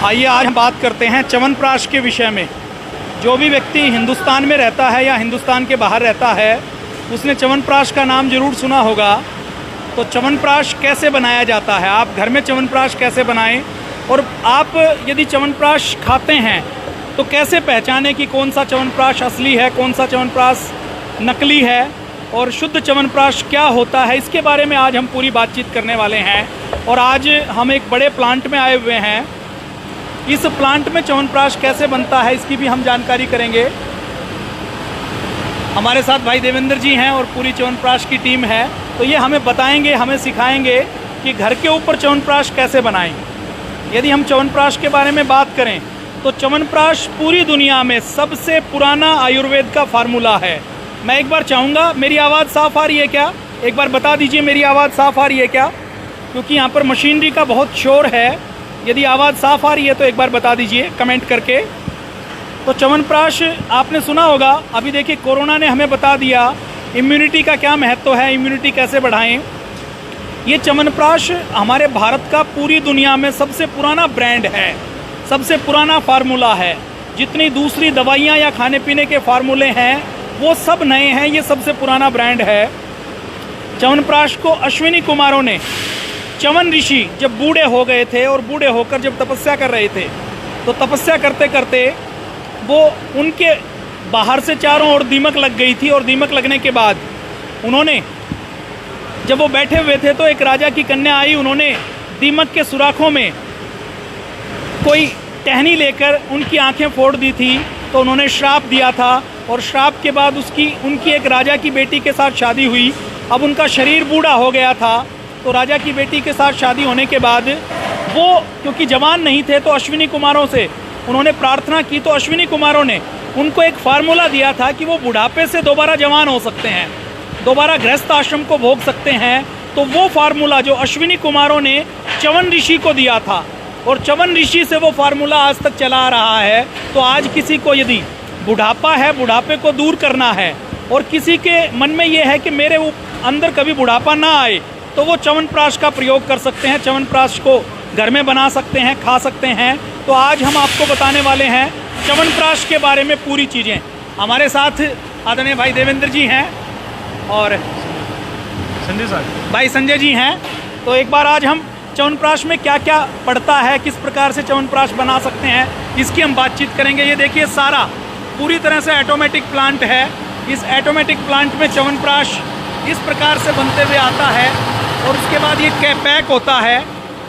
आइए आज हम बात करते हैं च्यवनप्राश के विषय में। जो भी व्यक्ति हिंदुस्तान में रहता है या हिंदुस्तान के बाहर रहता है उसने च्यवनप्राश का नाम ज़रूर सुना होगा। तो च्यवनप्राश कैसे बनाया जाता है, आप घर में च्यवनप्राश कैसे बनाएं, और आप यदि च्यवनप्राश खाते हैं तो कैसे पहचानें कि कौन सा च्यवनप्राश असली है, कौन सा च्यवनप्राश नकली है, और शुद्ध च्यवनप्राश क्या होता है, इसके बारे में आज हम पूरी बातचीत करने वाले हैं। और आज हम एक बड़े प्लांट में आए हुए हैं। इस प्लांट में च्यवनप्राश कैसे बनता है इसकी भी हम जानकारी करेंगे। हमारे साथ भाई देवेंद्र जी हैं और पूरी च्यवनप्राश की टीम है। तो ये हमें बताएंगे, हमें सिखाएंगे कि घर के ऊपर च्यवनप्राश कैसे बनाएं। यदि हम च्यवनप्राश के बारे में बात करें तो च्यवनप्राश पूरी दुनिया में सबसे पुराना आयुर्वेद का फार्मूला है। मैं एक बार चाहूँगा, मेरी आवाज़ साफ़ आ रही है क्या? एक बार बता दीजिए मेरी आवाज़ साफ़ आ रही है क्या, क्योंकि यहाँ पर मशीनरी का बहुत शोर है। यदि आवाज़ साफ़ आ रही है तो एक बार बता दीजिए कमेंट करके। तो च्यवनप्राश आपने सुना होगा। अभी देखिए कोरोना ने हमें बता दिया इम्यूनिटी का क्या महत्व है, इम्यूनिटी कैसे बढ़ाएं। ये च्यवनप्राश हमारे भारत का पूरी दुनिया में सबसे पुराना ब्रांड है, सबसे पुराना फार्मूला है। जितनी दूसरी दवाइयाँ या खाने पीने के फार्मूले हैं वो सब नए हैं, ये सबसे पुराना ब्रांड है। च्यवनप्राश को अश्विनी कुमारों ने, च्यवन ऋषि जब बूढ़े हो गए थे और बूढ़े होकर जब तपस्या कर रहे थे तो तपस्या करते करते वो उनके बाहर से चारों ओर दीमक लग गई थी, और दीमक लगने के बाद उन्होंने, जब वो बैठे हुए थे तो एक राजा की कन्या आई। उन्होंने दीमक के सुराखों में कोई टहनी लेकर उनकी आंखें फोड़ दी थी। तो उन्होंने श्राप दिया था, और श्राप के बाद उनकी एक राजा की बेटी के साथ शादी हुई। अब उनका शरीर बूढ़ा हो गया था, तो राजा की बेटी के साथ शादी होने के बाद वो क्योंकि जवान नहीं थे तो अश्विनी कुमारों से उन्होंने प्रार्थना की। तो अश्विनी कुमारों ने उनको एक फार्मूला दिया था कि वो बुढ़ापे से दोबारा जवान हो सकते हैं, दोबारा गृहस्थ आश्रम को भोग सकते हैं। तो वो फार्मूला जो अश्विनी कुमारों ने च्यवन ऋषि को दिया था, और च्यवन ऋषि से वो फार्मूला आज तक चला आ रहा है। तो आज किसी को यदि बुढ़ापा है, बुढ़ापे को दूर करना है, और किसी के मन में ये है कि मेरे अंदर कभी बुढ़ापा ना आए, तो वो च्यवनप्राश का प्रयोग कर सकते हैं। च्यवनप्राश को घर में बना सकते हैं, खा सकते हैं। तो आज हम आपको बताने वाले हैं च्यवनप्राश के बारे में पूरी चीज़ें। हमारे साथ आदरणीय भाई देवेंद्र जी हैं और संजय साहब, भाई संजय जी हैं। तो एक बार आज हम च्यवनप्राश में क्या क्या पड़ता है, किस प्रकार से च्यवनप्राश बना सकते हैं, इसकी हम बातचीत करेंगे। ये देखिए सारा पूरी तरह से ऑटोमेटिक प्लांट है। इस ऑटोमेटिक प्लांट में च्यवनप्राश इस प्रकार से बनते हुए आता है, और उसके बाद ये पैक होता है।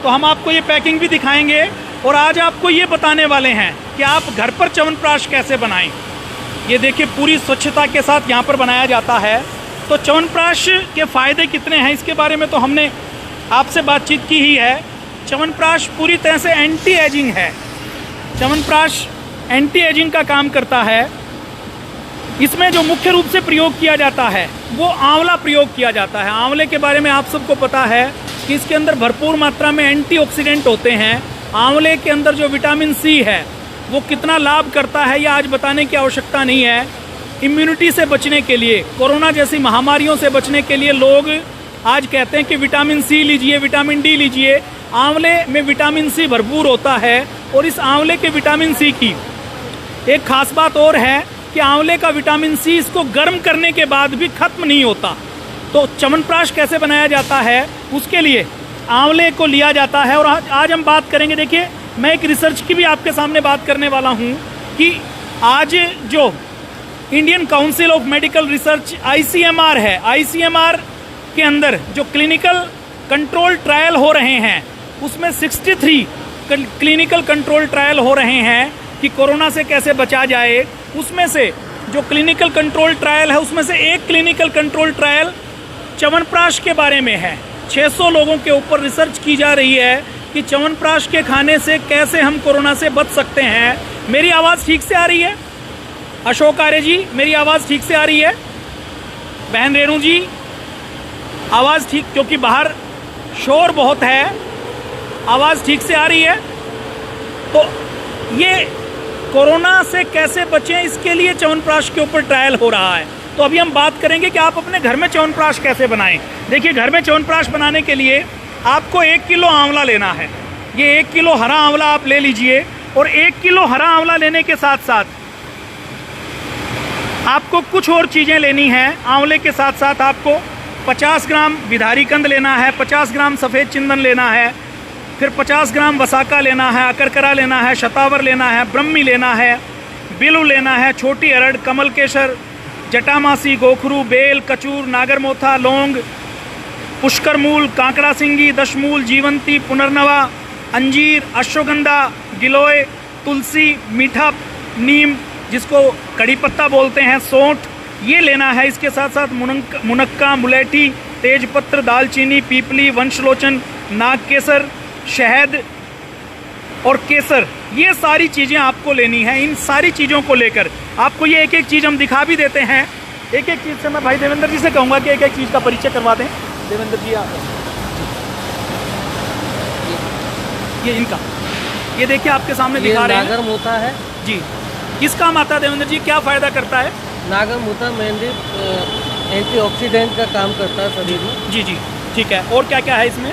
तो हम आपको ये पैकिंग भी दिखाएंगे, और आज आपको ये बताने वाले हैं कि आप घर पर च्यवनप्राश कैसे बनाएं। ये देखिए पूरी स्वच्छता के साथ यहाँ पर बनाया जाता है। तो च्यवनप्राश के फ़ायदे कितने हैं इसके बारे में तो हमने आपसे बातचीत की ही है। च्यवनप्राश पूरी तरह से एंटी एजिंग है। च्यवनप्राश एंटी एजिंग का काम करता है। इसमें जो मुख्य रूप से प्रयोग किया जाता है वो आंवला प्रयोग किया जाता है। आंवले के बारे में आप सबको पता है कि इसके अंदर भरपूर मात्रा में एंटीऑक्सीडेंट होते हैं। आंवले के अंदर जो विटामिन सी है वो कितना लाभ करता है, यह आज बताने की आवश्यकता नहीं है। इम्यूनिटी से बचने के लिए, कोरोना जैसी महामारियों से बचने के लिए लोग आज कहते हैं कि विटामिन सी लीजिए, विटामिन डी लीजिए। आंवले में विटामिन सी भरपूर होता है, और इस आंवले के विटामिन सी की एक खास बात और है कि आंवले का विटामिन सी इसको गर्म करने के बाद भी खत्म नहीं होता। तो च्यवनप्राश कैसे बनाया जाता है उसके लिए आंवले को लिया जाता है, और आज हम बात करेंगे। देखिए मैं एक रिसर्च की भी आपके सामने बात करने वाला हूँ कि आज जो Indian council of medical research ICMR है, ICMR के अंदर जो क्लिनिकल कंट्रोल ट्रायल हो रहे हैं उसमें 63 क्लिनिकल कंट्रोल ट्रायल हो रहे हैं कि कोरोना से कैसे बचा जाए। उसमें से जो क्लिनिकल कंट्रोल ट्रायल है उसमें से एक क्लिनिकल कंट्रोल ट्रायल च्यवनप्राश के बारे में है। 600 लोगों के ऊपर रिसर्च की जा रही है कि च्यवनप्राश के खाने से कैसे हम कोरोना से बच सकते हैं। मेरी आवाज़ ठीक से आ रही है? अशोक आर्य जी, मेरी आवाज़ ठीक से आ रही है? बहन रेणु जी, आवाज़ ठीक, क्योंकि बाहर शोर बहुत है, आवाज़ ठीक से आ रही है? तो ये कोरोना से कैसे बचें इसके लिए च्यवनप्राश के ऊपर ट्रायल हो रहा है। तो अभी हम बात करेंगे कि आप अपने घर में च्यवनप्राश कैसे बनाएं। देखिए घर में च्यवनप्राश बनाने के लिए आपको 1 किलो आंवला लेना है। ये 1 किलो हरा आंवला आप ले लीजिए, और 1 किलो हरा आंवला लेने के साथ साथ आपको कुछ और चीज़ें लेनी हैं। आंवले के साथ साथ आपको 50 ग्राम विधारी कंद लेना है, 50 ग्राम सफ़ेद चिंदन लेना है, फिर 50 ग्राम वसाका लेना है, अकरकरा लेना है, शतावर लेना है, ब्रह्मी लेना है, बिलू लेना है, छोटी अरड़, कमल केसर, जटामासी, गोखरू, बेल, कचूर, नागरमोथा, लौंग, पुष्कर मूल, कांकड़ा सिंगी, दशमूल, जीवंती, पुनर्नवा, अंजीर, अश्वगंधा, गिलोय, तुलसी, मीठा नीम जिसको कड़ी पत्ता बोलते हैं, सौंठ, ये लेना है। इसके साथ साथ मुनक्का, मुलेठी, तेजपत्र, दालचीनी, पीपली, वंशलोचन, नागकेसर, शहद और केसर, ये सारी चीज़ें आपको लेनी है। इन सारी चीज़ों को लेकर आपको ये एक एक चीज़ हम दिखा भी देते हैं। एक एक चीज़ से मैं भाई देवेंद्र जी से कहूँगा कि एक एक चीज़ का परिचय करवा दें। देवेंद्र जी आप ये इनका ये देखिए आपके सामने दिखा रहे हैं। नागरमोथा है जी, किस काम आता है देवेंद्र जी, क्या फ़ायदा करता है? नागरमोथा मेनली एंटीऑक्सीडेंट का काम करता है शरीर में। जी जी, ठीक है। और क्या क्या है इसमें?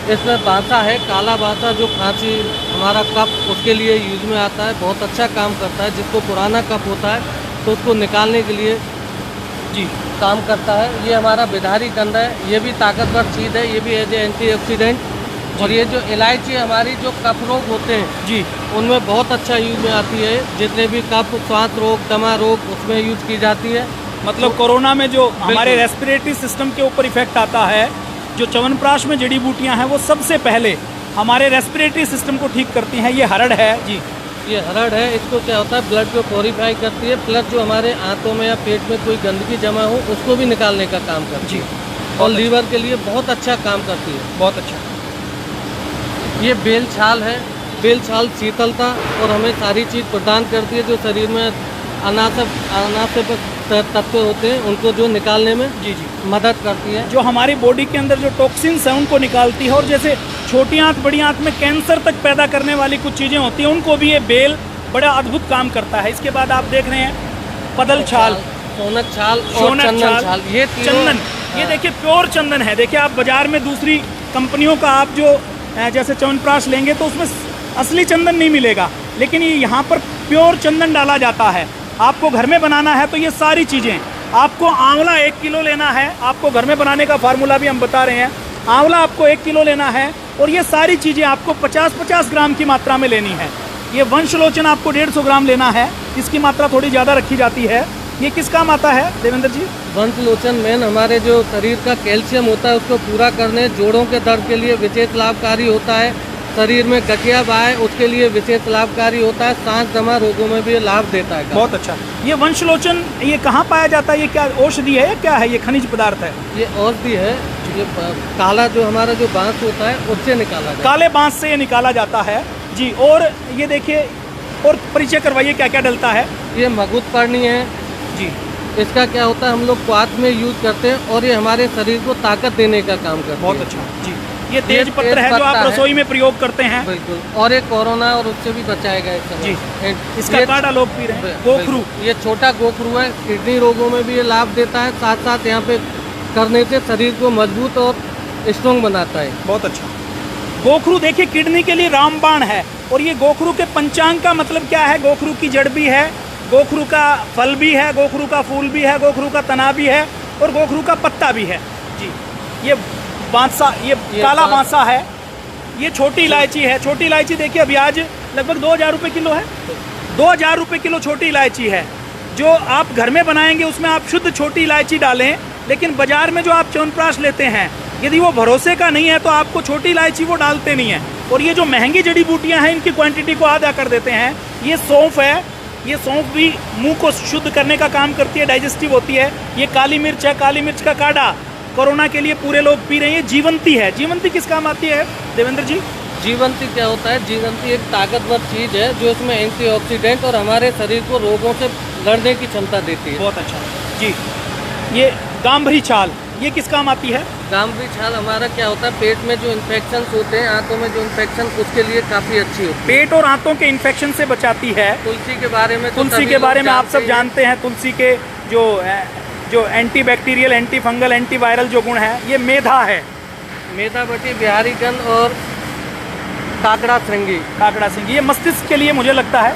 इसमें बासा है, काला बासा, जो खांसी हमारा कफ उसके लिए यूज में आता है, बहुत अच्छा काम करता है। जिसको पुराना कफ होता है तो उसको निकालने के लिए जी काम करता है। ये हमारा विधारी कंद है, ये भी ताकतवर चीज़ है, ये भी एज एंटीऑक्सीडेंट। और ये जो इलायची हमारी जो कफ रोग होते हैं जी, उनमें बहुत अच्छा यूज में आती है। जितने भी कफ, श्वास रोग, दमा रोग, उसमें यूज की जाती है। मतलब कोरोना में जो हमारे रेस्पिरेटरी सिस्टम के ऊपर इफेक्ट आता है, जो च्यवनप्राश में जड़ी बूटियां हैं वो सबसे पहले हमारे रेस्पिरेटरी सिस्टम को ठीक करती हैं। ये हरड़ है जी, ये हरड़ है, इसको क्या होता है ब्लड को प्योरीफाई करती है, प्लस जो हमारे आंतों में या पेट में कोई गंदगी जमा हो उसको भी निकालने का काम करती है। और लीवर के लिए बहुत अच्छा काम करती है। बहुत अच्छा। ये बेल छाल है, बेल छाल शीतलता और हमें सारी चीज़ प्रदान करती है। जो शरीर में अनावश्यक तत्व होते हैं उनको जो निकालने में जी जी मदद करती है। जो हमारी बॉडी के अंदर जो टॉक्सिन्स हैं उनको निकालती है। और जैसे छोटी आंत बड़ी आंत में कैंसर तक पैदा करने वाली कुछ चीज़ें होती हैं उनको भी ये बेल बड़ा अद्भुत काम करता है। इसके बाद आप देख रहे हैं पदल छाल, सोनक छाल और सोनक चंदन छाल। ये चंदन, ये देखिए प्योर चंदन है। देखिए आप बाजार में दूसरी कंपनियों का आप जो जैसे च्यवनप्राश लेंगे तो उसमें असली चंदन नहीं मिलेगा, लेकिन ये यहाँ पर प्योर चंदन डाला जाता है। आपको घर में बनाना है तो ये सारी चीज़ें, आपको आंवला 1 किलो लेना है, आपको घर में बनाने का फार्मूला भी हम बता रहे हैं। आंवला आपको 1 किलो लेना है और ये सारी चीज़ें आपको 50-50 ग्राम की मात्रा में लेनी है। ये वंशलोचन आपको 150 ग्राम लेना है, इसकी मात्रा थोड़ी ज़्यादा रखी जाती है। ये किस काम आता है देवेंद्र जी? वंशलोचन मेन हमारे जो शरीर का कैल्शियम होता है उसको पूरा करने, जोड़ों के दर्द के लिए विशेष लाभकारी होता है। शरीर में गठिया बाय उसके लिए विशेष लाभकारी होता है। सांस दमा रोगों में भी लाभ देता है। बहुत अच्छा। ये वंशलोचन ये कहाँ पाया जाता है? ये क्या औषधि है या क्या है? ये खनिज पदार्थ है? ये औषधि है। ये काला जो हमारा जो बांस होता है उससे निकाला जाता है। काले बांस से ये निकाला जाता है जी। और ये देखिए, और परिचय करवाइए क्या क्या डलता है? ये मगुत पर्णी है जी। इसका क्या होता है हम लोग क्वाथ में यूज करते हैं और ये हमारे शरीर को ताकत देने का काम करता है। बहुत अच्छा जी। ये तेज पत्र है जो आप रसोई में प्रयोग करते हैं। बिल्कुल। और ये कोरोना और उससे भी बचाएगा इस समय जी। इसका काढ़ा लोग पी रहे हैं। गोखरू, ये छोटा गोखरू है, किडनी रोगों में भी ये लाभ देता है। साथ साथ यहाँ पे करने से शरीर को मजबूत और स्ट्रॉन्ग बनाता है। बहुत अच्छा। गोखरू देखिए किडनी के लिए रामबाण है। और ये गोखरू के पंचांग का मतलब क्या है? गोखरू की जड़ भी है, गोखरू का फल भी है, गोखरू का फूल भी है, गोखरू का तना भी है और गोखरू का पत्ता भी है जी। ये बांसा, ये काला बांसा है। ये छोटी इलायची है। छोटी इलायची देखिए अभी आज लगभग 2000 रुपये किलो है। 2000 रुपये किलो छोटी इलायची है। जो आप घर में बनाएंगे उसमें आप शुद्ध छोटी इलायची डालें, लेकिन बाजार में जो आप च्यवनप्राश लेते हैं यदि वो भरोसे का नहीं है तो आपको छोटी इलायची वो डालते नहीं हैं। और ये जो महंगी जड़ी बूटियाँ हैं इनकी क्वांटिटी को आधा कर देते हैं। ये सौंफ है, ये सौंफ भी मुंह को शुद्ध करने का काम करती है, डाइजेस्टिव होती है। ये काली मिर्च है, काली मिर्च का काढ़ा कोरोना के लिए पूरे लोग पी रहे हैं। जीवंती है। जीवंती किस काम आती है देवेंद्र जी? जीवंती क्या होता है? जीवंती एक ताकतवर चीज़ है जो इसमें एंटीऑक्सीडेंट और हमारे शरीर को रोगों से लड़ने की क्षमता देती है। बहुत अच्छा जी। ये गांभरी छाल, ये किस काम आती है? गांभरी छाल हमारा क्या होता है पेट में जो इन्फेक्शन होते हैं, आंतों में जो इन्फेक्शन, उसके लिए काफ़ी अच्छी होती है। पेट और आंतों के इन्फेक्शन से बचाती है। तुलसी के बारे में तुलसी के बारे में आप सब जानते हैं। तुलसी के जो anti bacterial, anti fungal, anti viral जो गुण है, ये मेधा है। मेधा बटी, बिहारी कंद और काकड़ा श्रृंगी। काकड़ा सिंगी, ये मस्तिष्क के लिए मुझे लगता है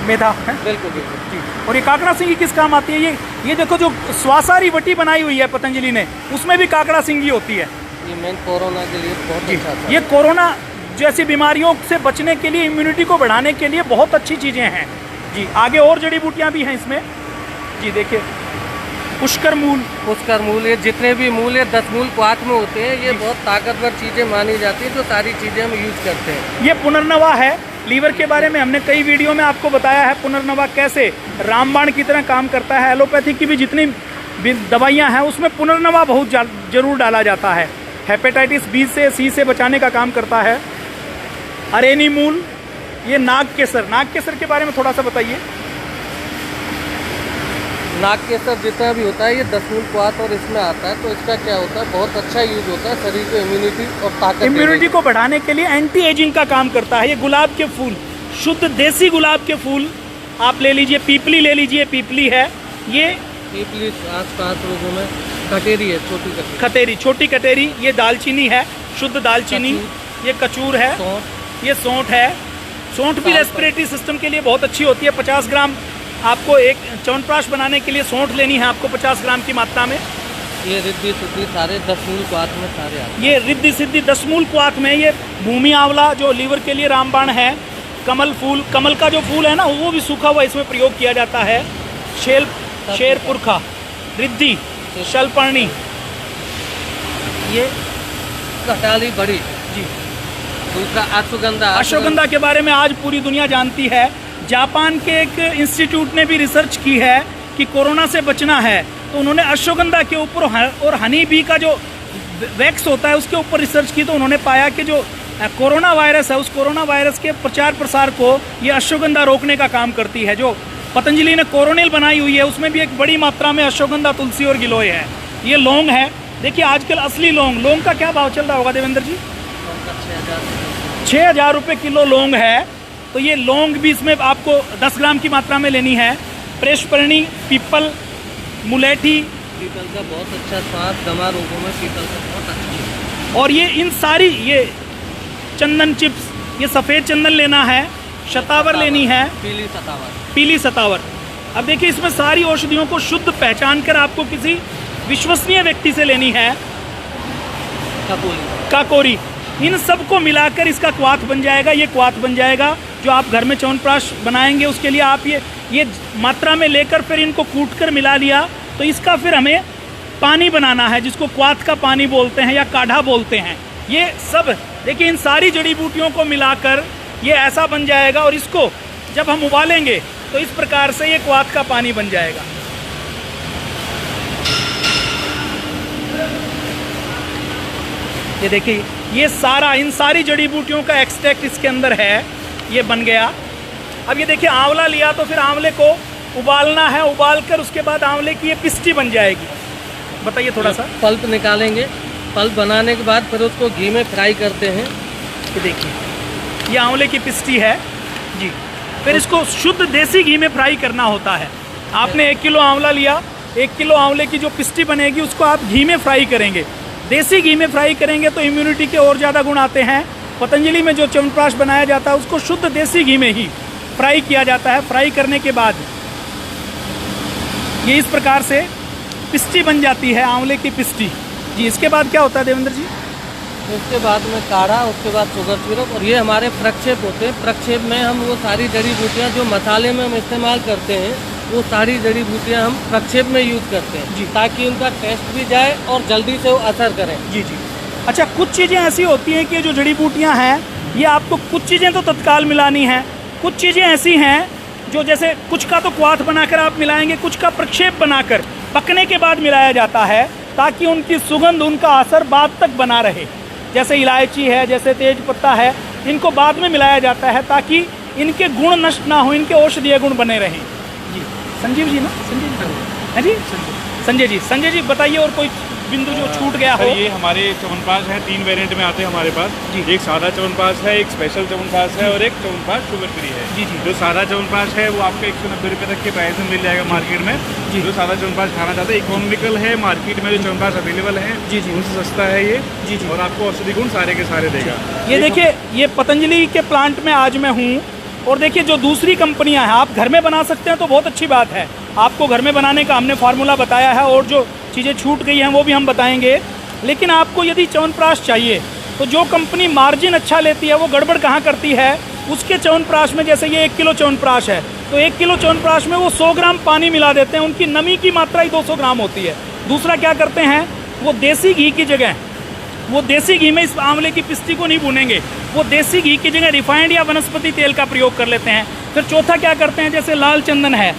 मेधा है। बिल्कुल बिल्कुल। जी। और ये काकड़ा सिंगी किस काम आती है? ये देखो जो स्वासारी वटी बनाई हुई है पतंजलि ने, उसमें भी काकड़ा सिंगी होती है। ये मेन कोरोना के लिए बहुत अच्छा था। ये कोरोना जैसी बीमारियों से बचने के लिए, इम्यूनिटी को बढ़ाने के लिए बहुत अच्छी चीज़ें हैं जी। आगे और जड़ी बूटियाँ भी हैं इसमें जी। देखिए पुष्कर मूल, ये जितने भी मूल है 10 मूल क्वाथ में होते हैं, ये बहुत ताकतवर चीज़ें मानी जाती हैं, जो सारी चीज़ें हम यूज करते हैं। ये पुनर्नवा है। लीवर के बारे में हमने कई वीडियो में आपको बताया है पुनर्नवा कैसे रामबाण की तरह काम करता है। एलोपैथी की भी जितनी भी दवाइयाँ हैं उसमें पुनर्नवा बहुत जरूर डाला जाता है। हेपेटाइटिस बी से सी से बचाने का काम करता है। अरेनी मूल, ये नाग केसर के बारे में थोड़ा सा बताइए। नाग केसर जितना भी होता है ये 10 मूल क्वाथ और इसमें आता है, तो इसका क्या होता है, बहुत अच्छा यूज होता है शरीर को इम्यूनिटी और ताकत, इम्यूनिटी को बढ़ाने के लिए, एंटी एजिंग का काम करता है। ये गुलाब के फूल, शुद्ध देसी गुलाब के फूल आप ले लीजिए। पीपली ले लीजिए, पीपली है ये, पीपली 5 रोगों में। कटेरी है, छोटी कटेरी, ये दालचीनी है, शुद्ध दालचीनी। ये कचूर है, ये सौंठ है। सौंठ भी रेस्पिरेटरी सिस्टम के लिए बहुत अच्छी होती है। 50 ग्राम आपको एक च्यवनप्राश बनाने के लिए सौंठ लेनी है आपको 50 ग्राम की मात्रा में। ये रिद्धि सिद्धि सारे 10 मूल क्वाथ में सारे आते हैं। ये रिद्धि सिद्धि 10 मूल क्वाथ में। ये भूमि आंवला जो लीवर के लिए रामबाण है। कमल फूल, कमल का जो फूल है ना वो भी सूखा हुआ इसमें प्रयोग किया जाता है। शेरपुरखा, रिद्धि, शलपर्णी, ये कटाली बड़ी जी। दूसरा अश्वगंधा के बारे में आज पूरी दुनिया जानती है। जापान के एक इंस्टीट्यूट ने भी रिसर्च की है कि कोरोना से बचना है, तो उन्होंने अश्वगंधा के ऊपर और हनी बी का जो वैक्स होता है उसके ऊपर रिसर्च की, तो उन्होंने पाया कि जो कोरोना वायरस है उस कोरोना वायरस के प्रचार प्रसार को ये अश्वगंधा रोकने का काम करती है। जो पतंजलि ने कोरोनिल बनाई हुई है उसमें भी एक बड़ी मात्रा में अश्वगंधा, तुलसी और गिलोय है। ये लौंग है। देखिए आजकल असली लौंग का क्या भाव चल रहा होगा देवेंद्र जी? 6,000 रुपये किलो लौंग है। तो ये लौंग भी इसमें आपको 10 ग्राम की मात्रा में लेनी है। प्रेषपर्णी, पीपल, मुलेठी, पीपल का बहुत अच्छा स्वाद, दमा रोगों में पीपल का बहुत अच्छा। और ये इन सारी, ये चंदन चिप्स, ये सफ़ेद चंदन लेना है। शतावर लेनी है, पीली सतावर। अब देखिए इसमें सारी औषधियों को शुद्ध पहचान कर आपको किसी विश्वसनीय व्यक्ति से लेनी है। काकोरी, इन सबको मिलाकर इसका क्वाथ बन जाएगा। ये क्वाथ बन जाएगा जो आप घर में च्यवनप्राश बनाएंगे उसके लिए आप ये मात्रा में लेकर फिर इनको कूट कर मिला लिया, तो इसका फिर हमें पानी बनाना है जिसको क्वाथ का पानी बोलते हैं या काढ़ा बोलते हैं। ये सब देखिए इन सारी जड़ी बूटियों को मिलाकर ये ऐसा बन जाएगा, और इसको जब हम उबालेंगे तो इस प्रकार से ये क्वाथ का पानी बन जाएगा। ये देखिए ये सारा, इन सारी जड़ी बूटियों का एक्सट्रैक्ट इसके अंदर है, ये बन गया। अब ये देखिए आंवला लिया तो फिर आंवले को उबालना है, उबाल कर उसके बाद आंवले की ये पिस्टी बन जाएगी। बताइए थोड़ा सा। पल्प निकालेंगे, पल्प बनाने के बाद फिर उसको घी में फ्राई करते हैं। ये देखिए ये आंवले की पिस्टी है जी। फिर इसको शुद्ध देसी घी में फ्राई करना होता है। आपने 1 किलो आंवला लिया, 1 किलो आंवले की जो पिस्टी बनेगी उसको आप घी में फ्राई करेंगे। देसी घी में फ्राई करेंगे तो इम्यूनिटी के और ज़्यादा गुण आते हैं। पतंजलि में जो च्यवनप्राश बनाया जाता है उसको शुद्ध देसी घी में ही फ्राई किया जाता है। फ्राई करने के बाद ये इस प्रकार से पिस्टी बन जाती है, आंवले की पिस्टी जी। इसके बाद क्या होता है देवेंद्र जी? उसके बाद में काढ़ा, उसके बाद शुगर सिरप, और ये हमारे प्रक्षेप होते हैं। प्रक्षेप में हम वो सारी जड़ी बूटियाँ जो मसाले में हम इस्तेमाल करते हैं वो सारी जड़ी बूटियाँ हम प्रक्षेप में यूज़ करते हैं जी, ताकि उनका टेस्ट भी जाए और जल्दी से वो असर करें। जी जी। अच्छा, कुछ चीज़ें ऐसी होती हैं कि जो जड़ी बूटियाँ हैं ये आपको कुछ चीज़ें तो तत्काल मिलानी है, कुछ चीज़ें ऐसी हैं जो जैसे कुछ का तो क्वाथ बनाकर आप मिलाएंगे, कुछ का प्रक्षेप बनाकर पकने के बाद मिलाया जाता है ताकि उनकी सुगंध, उनका असर बाद तक बना रहे। जैसे इलायची है, जैसे तेज पत्ता है, इनको बाद में मिलाया जाता है ताकि इनके गुण नष्ट ना हो, इनके औषधीय गुण बने रहें जी। संजीव जी ना, संजय जी है जी, संजय जी बताइए और कोई बिंदु जो छूट गया हो। सर ये हमारे च्यवनप्राश हैं, 3 वेरिएंट में आते हैं हमारे पास जी। एक सादा च्यवनप्राश है, एक स्पेशल च्यवनप्राश है और एक च्यवनप्राश शुगर फ्री है। जी जी। जो सादा च्यवनप्राश है वो आपको 190 रुपये तक के प्राइस में मिल जाएगा मार्केट में। जी। जो सादा च्यवनप्राश खाना चाहते हैं, इकोनॉमिकल है, मार्केट में जो च्यवनप्राश अवेलेबल है जी जी। उनसे सस्ता है ये। जी जी। और आपको औषधि गुण सारे के सारे देगा। ये देखिए, ये पतंजलि के प्लांट में आज मैं हूँ और देखिए जो दूसरी कंपनियां हैं, आप घर में बना सकते हैं तो बहुत अच्छी बात है। आपको घर में बनाने का हमने फार्मूला बताया है और जो चीज़ें छूट गई हैं वो भी हम बताएंगे। लेकिन आपको यदि च्यवनप्राश चाहिए तो जो कंपनी मार्जिन अच्छा लेती है वो गड़बड़ कहाँ करती है, उसके च्यवनप्राश में, जैसे ये 1 किलो च्यवनप्राश है तो 1 किलो च्यवनप्राश में वो 100 ग्राम पानी मिला देते हैं, उनकी नमी की मात्रा ही 200 ग्राम होती है। दूसरा क्या करते हैं, वो देसी घी की जगह, वो देसी घी में इस आंवले की पिस्ती को नहीं भूनेंगे, वो देसी घी की जगह रिफाइंड या वनस्पति तेल का प्रयोग कर लेते हैं। फिर चौथा क्या करते हैं, जैसे लाल चंदन है,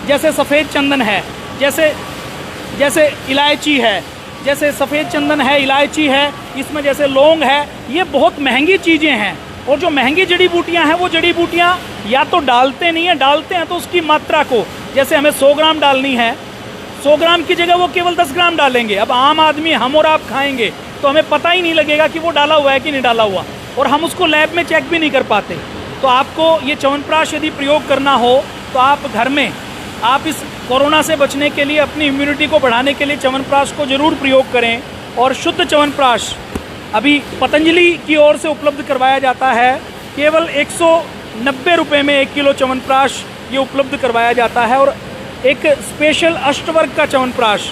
जैसे सफ़ेद चंदन है, जैसे इलायची है, जैसे सफ़ेद चंदन है, इलायची है, इसमें जैसे लौंग है, ये बहुत महंगी चीज़ें हैं। और जो महंगी जड़ी बूटियाँ हैं वो जड़ी बूटियाँ या तो डालते नहीं हैं, डालते हैं तो उसकी मात्रा को, जैसे हमें 100 ग्राम डालनी है, 100 ग्राम की जगह वो केवल 10 ग्राम डालेंगे। अब आम आदमी, हम और आप खाएंगे तो हमें पता ही नहीं लगेगा कि वो डाला हुआ है कि नहीं डाला हुआ, और हम उसको लैब में चेक भी नहीं कर पाते। तो आपको ये च्यवनप्राश यदि प्रयोग करना हो तो आप घर में, आप इस कोरोना से बचने के लिए, अपनी इम्यूनिटी को बढ़ाने के लिए च्यवनप्राश को ज़रूर प्रयोग करें। और शुद्ध च्यवनप्राश अभी पतंजलि की ओर से उपलब्ध करवाया जाता है, केवल 190 रुपये में 1 किलो च्यवनप्राश ये उपलब्ध करवाया जाता है। और एक स्पेशल अष्टवर्ग का च्यवनप्राश,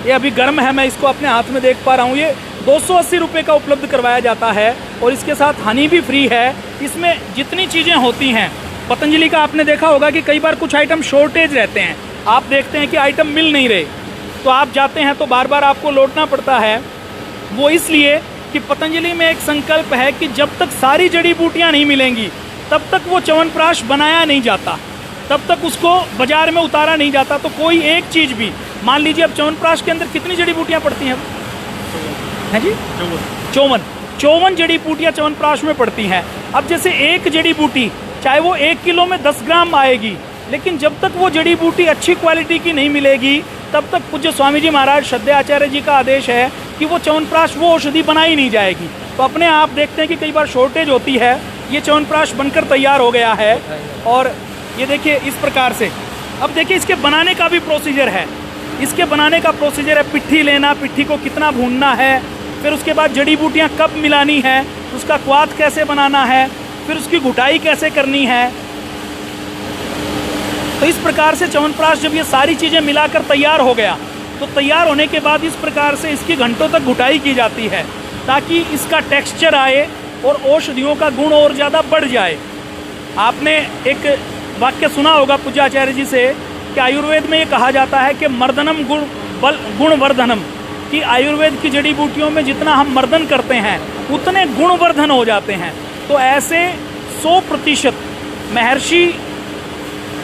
ये अभी गर्म है, मैं इसको अपने हाथ में देख पा रहा हूँ, ये 280 रुपये का उपलब्ध करवाया जाता है। और इसके साथ हनी भी फ्री है। इसमें जितनी चीज़ें होती हैं पतंजलि का, आपने देखा होगा कि कई बार कुछ आइटम शॉर्टेज रहते हैं, आप देखते हैं कि आइटम मिल नहीं रहे तो आप जाते हैं तो बार बार आपको लौटना पड़ता है। वो इसलिए कि पतंजलि में एक संकल्प है कि जब तक सारी जड़ी बूटियाँ नहीं मिलेंगी तब तक वो च्यवनप्राश बनाया नहीं जाता, तब तक उसको बाजार में उतारा नहीं जाता। तो कोई एक चीज़ भी, मान लीजिए अब च्यवनप्राश के अंदर कितनी जड़ी बूटियाँ पड़ती हैं जी, 54 जड़ी बूटियाँ च्यवनप्राश में पड़ती हैं। अब जैसे एक जड़ी बूटी, चाहे वो 1 किलो में 10 ग्राम आएगी, लेकिन जब तक वो जड़ी बूटी अच्छी क्वालिटी की नहीं मिलेगी तब तक पूज्य स्वामी जी महाराज श्रद्धेय आचार्य जी का आदेश है कि वो च्यवनप्राश, वो औषधि बनाई नहीं जाएगी। तो अपने आप देखते हैं कि कई बार शॉर्टेज होती है। ये च्यवनप्राश बनकर तैयार हो गया है और ये देखिए इस प्रकार से। अब देखिए इसके बनाने का भी प्रोसीजर है। इसके बनाने का प्रोसीजर है, पिट्ठी लेना, पिट्ठी को कितना भूनना है, फिर उसके बाद जड़ी बूटियाँ कब मिलानी है, उसका क्वाथ कैसे बनाना है, फिर उसकी घुटाई कैसे करनी है। तो इस प्रकार से च्यवनप्राश जब ये सारी चीज़ें मिलाकर तैयार हो गया तो तैयार होने के बाद इस प्रकार से इसकी घंटों तक घुटाई की जाती है ताकि इसका टेक्सचर आए और औषधियों का गुण और ज़्यादा बढ़ जाए। आपने एक वाक्य सुना होगा पूज्य आचार्य जी से कि आयुर्वेद में ये कहा जाता है कि मर्दनम गुणवर्धनम, कि आयुर्वेद की जड़ी बूटियों में जितना हम मर्दन करते हैं उतने गुणवर्धन हो जाते हैं। तो ऐसे 100% महर्षि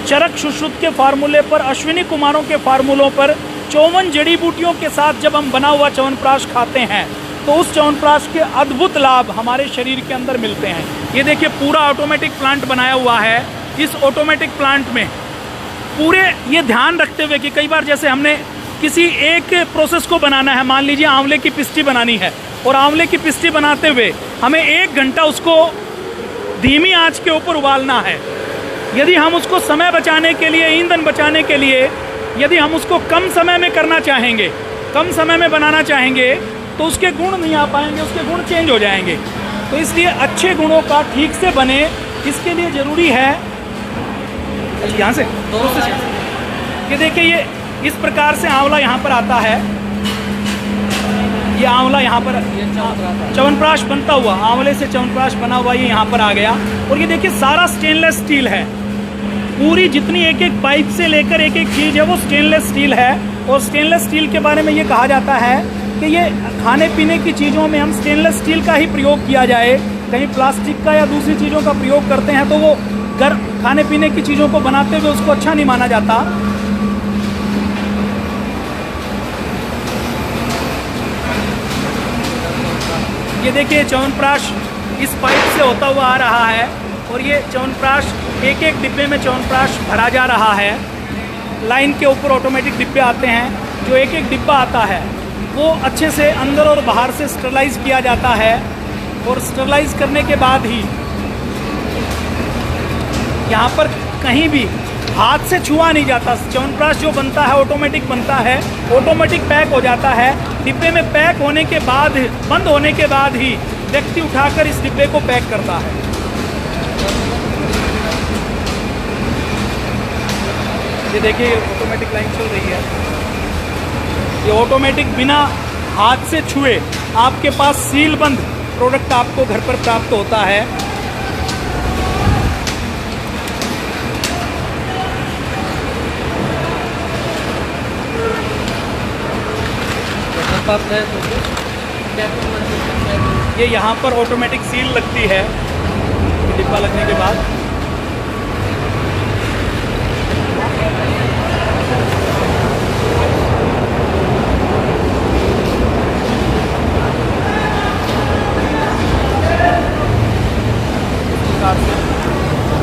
चरक सुश्रुत के फार्मूले पर, अश्विनी कुमारों के फार्मूलों पर 54 जड़ी बूटियों के साथ जब हम बना हुआ च्यवनप्राश खाते हैं तो उस च्यवनप्राश के अद्भुत लाभ हमारे शरीर के अंदर मिलते हैं। ये देखिए पूरा ऑटोमेटिक प्लांट बनाया हुआ है। इस ऑटोमेटिक प्लांट में पूरे ये ध्यान रखते हुए कि कई बार जैसे हमने किसी एक प्रोसेस को बनाना है, मान लीजिए आंवले की पिस्ती बनानी है, और आंवले की पिस्ती बनाते हुए हमें 1 घंटा उसको धीमी आंच के ऊपर उबालना है। यदि हम उसको समय बचाने के लिए, ईंधन बचाने के लिए, यदि हम उसको कम समय में करना चाहेंगे, कम समय में बनाना चाहेंगे तो उसके गुण नहीं आ पाएंगे, उसके गुण चेंज हो जाएंगे। तो इसलिए अच्छे गुणों का ठीक से बने, इसके लिए ज़रूरी है। यहाँ से ये देखिए, ये इस प्रकार से आंवला यहाँ पर आता है। ये आंवला यहाँ पर च्यवनप्राश बनता हुआ, आंवले से च्यवनप्राश बना हुआ ये यहाँ पर आ गया। और ये देखिए सारा स्टेनलेस स्टील है, पूरी जितनी एक एक पाइप से लेकर एक एक चीज़ है वो स्टेनलेस स्टील है। और स्टेनलेस स्टील के बारे में ये कहा जाता है कि ये खाने पीने की चीज़ों में हम स्टेनलेस स्टील का ही प्रयोग किया जाए, कहीं प्लास्टिक का या दूसरी चीज़ों का प्रयोग करते हैं तो वो खाने पीने की चीज़ों को बनाते हुए उसको अच्छा नहीं माना जाता। ये देखिए च्यवनप्राश इस पाइप से होता हुआ आ रहा है और ये च्यवनप्राश एक एक डिब्बे में च्यवनप्राश भरा जा रहा है। लाइन के ऊपर ऑटोमेटिक डिब्बे आते हैं, जो एक एक डिब्बा आता है वो अच्छे से अंदर और बाहर से स्टरलाइज किया जाता है, और स्टरलाइज करने के बाद ही यहाँ पर कहीं भी हाथ से छुआ नहीं जाता। च्यवनप्राश जो बनता है ऑटोमेटिक बनता है, ऑटोमेटिक पैक हो जाता है। डिब्बे में पैक होने के बाद, बंद होने के बाद ही व्यक्ति उठाकर इस डिब्बे को पैक करता है। ये देखिए ऑटोमेटिक लाइन चल रही है। ये ऑटोमेटिक बिना हाथ से छुए आपके पास सील बंद प्रोडक्ट आपको घर पर प्राप्त होता है। ये यहाँ पर ऑटोमेटिक सील लगती है डिब्बा लगने के बाद।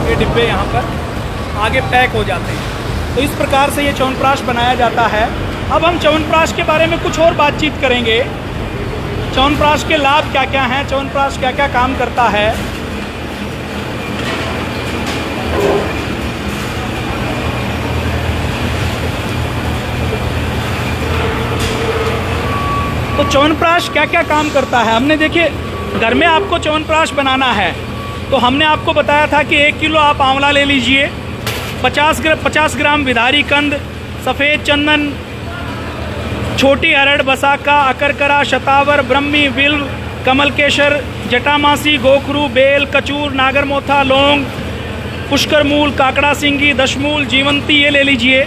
ये डिब्बे यहाँ पर आगे पैक हो जाते हैं। तो इस प्रकार से ये च्यवनप्राश बनाया जाता है। अब हम च्यवनप्राश के बारे में कुछ और बातचीत करेंगे। च्यवनप्राश के लाभ क्या क्या हैं, च्यवनप्राश क्या क्या काम करता है। तो च्यवनप्राश क्या क्या काम करता है, हमने देखिए घर में आपको च्यवनप्राश बनाना है तो हमने आपको बताया था कि 1 किलो आप आंवला ले लीजिए, 50 ग्राम विधारी कंद, सफ़ेद चंदन, छोटी अरड़, बसाका, अकरकरा, शतावर, ब्रह्मी, बिल्व, कमल केसर, जटामासी, गोखरू, बेल, कचूर, नागरमोथा, लौंग, पुष्कर मूल, काकड़ा सिंगी, दशमूल, जीवंती ये ले लीजिए,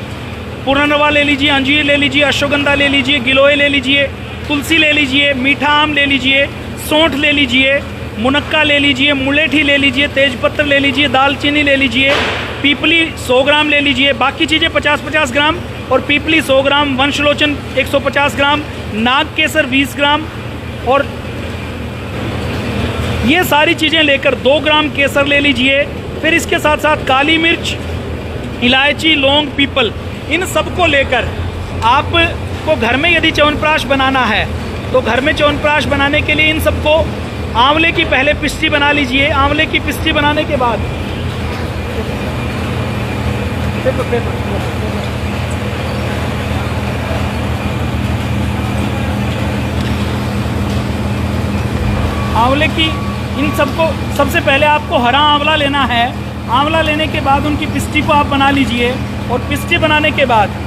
पुरनवा ले लीजिए, अंजीर ले लीजिए, अश्वगंधा ले लीजिए, गिलोय ले लीजिए, तुलसी ले लीजिए, मीठा आम ले लीजिए, सौंठ ले लीजिए, मुनक्का ले लीजिए, मुलेठी ले लीजिए, तेजपत्र ले लीजिए, दालचीनी ले लीजिए, पीपली 100 ग्राम ले लीजिए, बाकी चीज़ें 50-50 ग्राम, और पीपली 100 ग्राम, वंशलोचन 150 ग्राम, नाग केसर 20 ग्राम, और ये सारी चीज़ें लेकर 2 ग्राम केसर ले लीजिए। फिर इसके साथ साथ काली मिर्च, इलायची, लौंग, पीपल, इन सबको लेकर आपको घर में यदि च्यवनप्राश बनाना है तो घर में च्यवनप्राश बनाने के लिए इन सबको आंवले की पहले पिस्टी बना लीजिए। आंवले की पिस्टी बनाने के बाद आंवले की इन सबको सबसे पहले आपको हरा आंवला लेना है। आंवला लेने के बाद उनकी पिस्टी को आप बना लीजिए, और पिस्टी बनाने के बाद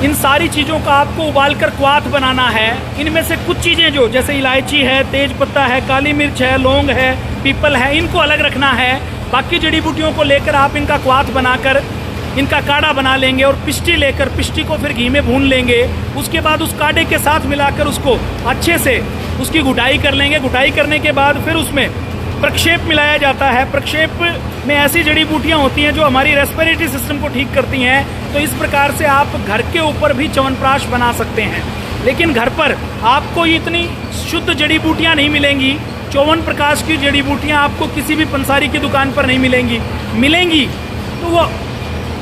इन सारी चीज़ों का आपको उबालकर क्वाथ बनाना है। इनमें से कुछ चीज़ें जो जैसे इलायची है, तेज पत्ता है, काली मिर्च है, लौंग है, पीपल है, इनको अलग रखना है। बाकी जड़ी बूटियों को लेकर आप इनका क्वाथ बनाकर इनका काढ़ा बना लेंगे, और पिस्टी लेकर पिस्टी को फिर घी में भून लेंगे। उसके बाद उस काढ़े के साथ मिलाकर उसको अच्छे से उसकी घुटाई कर लेंगे। घुटाई करने के बाद फिर उसमें प्रक्षेप मिलाया जाता है। प्रक्षेप में ऐसी जड़ी बूटियाँ होती हैं जो हमारी रेस्पिरेटरी सिस्टम को ठीक करती हैं। तो इस प्रकार से आप घर के ऊपर भी च्यवनप्राश बना सकते हैं। लेकिन घर पर आपको इतनी शुद्ध जड़ी बूटियाँ नहीं मिलेंगी। च्यवनप्राश की जड़ी बूटियाँ आपको किसी भी पंसारी की दुकान पर नहीं मिलेंगी तो वो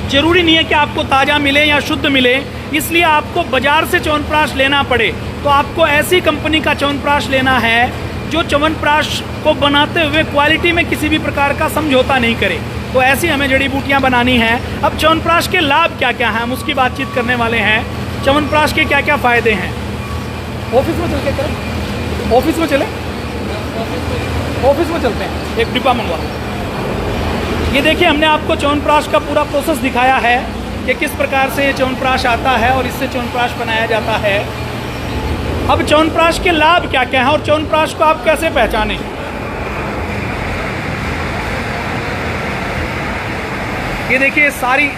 ज़रूरी नहीं है कि आपको ताज़ा मिले या शुद्ध मिले। इसलिए आपको बाज़ार से च्यवनप्राश लेना पड़े तो आपको ऐसी कंपनी का च्यवनप्राश लेना है जो च्यवनप्राश को बनाते हुए क्वालिटी में किसी भी प्रकार का समझौता नहीं करे। तो ऐसी हमें जड़ी बूटियाँ बनानी हैं। अब च्यवनप्राश के लाभ क्या क्या हैं, हम उसकी बातचीत करने वाले हैं। च्यवनप्राश के क्या क्या फ़ायदे हैं। ऑफिस में चल के करें, ऑफिस में चले, ऑफिस में चलते हैं, एक डिब्बा मंगवा। ये देखिए हमने आपको च्यवनप्राश का पूरा प्रोसेस दिखाया है कि किस प्रकार से ये च्यवनप्राश आता है और इससे च्यवनप्राश बनाया जाता है। अब च्यवनप्राश के लाभ क्या क्या हैं और च्यवनप्राश को आप कैसे पहचानें। ये देखिए सारी